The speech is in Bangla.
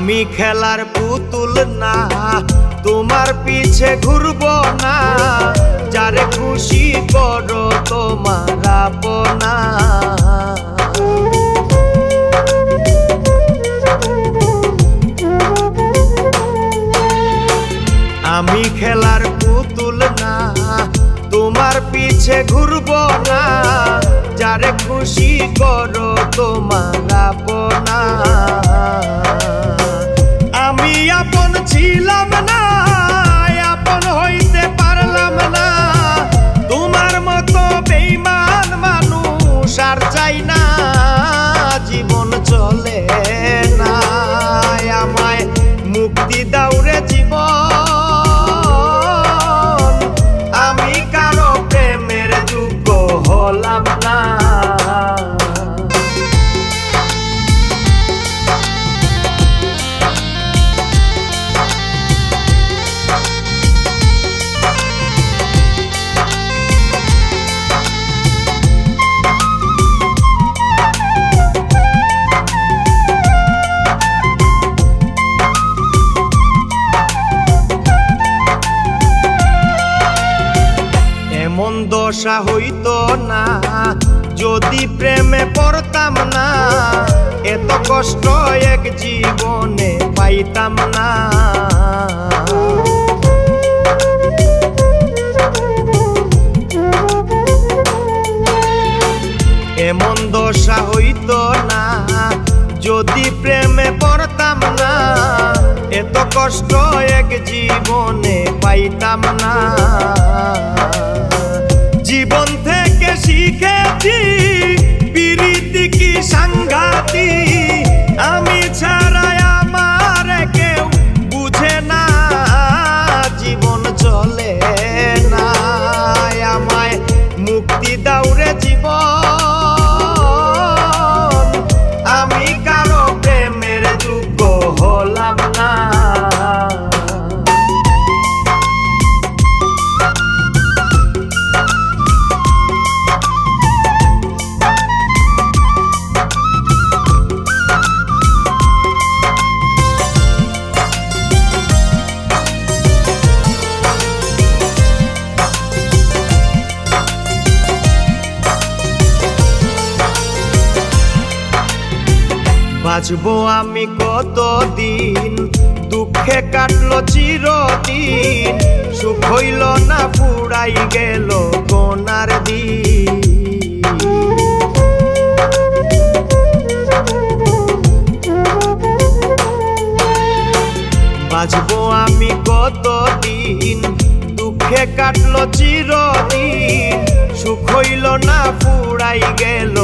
আমি খেলার পুতুল না, তোমার পিছে ঘুরবো না। যারে খুশি করো তোমার আপনা। আমি খেলার পুতুল না, তোমার পিছে ঘুরবো না। যারে খুশি করো তোমার আপনা। আমি আপন ছিলাম না, আপন হইতে পারলাম না। তোমার মতো বেঈমান মানুষ আর চাই না। জীবন চলে না, আমায় মুক্তি দাও রে জীবন। আমি কারো প্রেমের যোগ্য হলাম না। এমন দশা হইতো না যদি প্রেমে পড়তাম না। এত কষ্ট এক জীবনে পাইতাম না। এমন দশা হইতো না যদি প্রেমে পড়তাম না। এত কষ্ট এক জীবনে পাইতাম না। জীবন থেকে শিখেছি প্রীতি কি সাংঘাতি। আমি ছাড়া আমার কেউ বুঝে না। জীবন চলে না, আমায় মুক্তি দাও রে জীবন। আমি কারো প্রেমের যোগ্য হলাম না। বাঁচবো আমি কতদিন, দুঃখে কাটলো চিরদিন। সুখ হইল না, পুরাই গেল কোনার দিন। বাঁচবো আমি কতদিন, দুঃখে কাটলো চিরদিন। সুখ হইল না, পুরাই গেল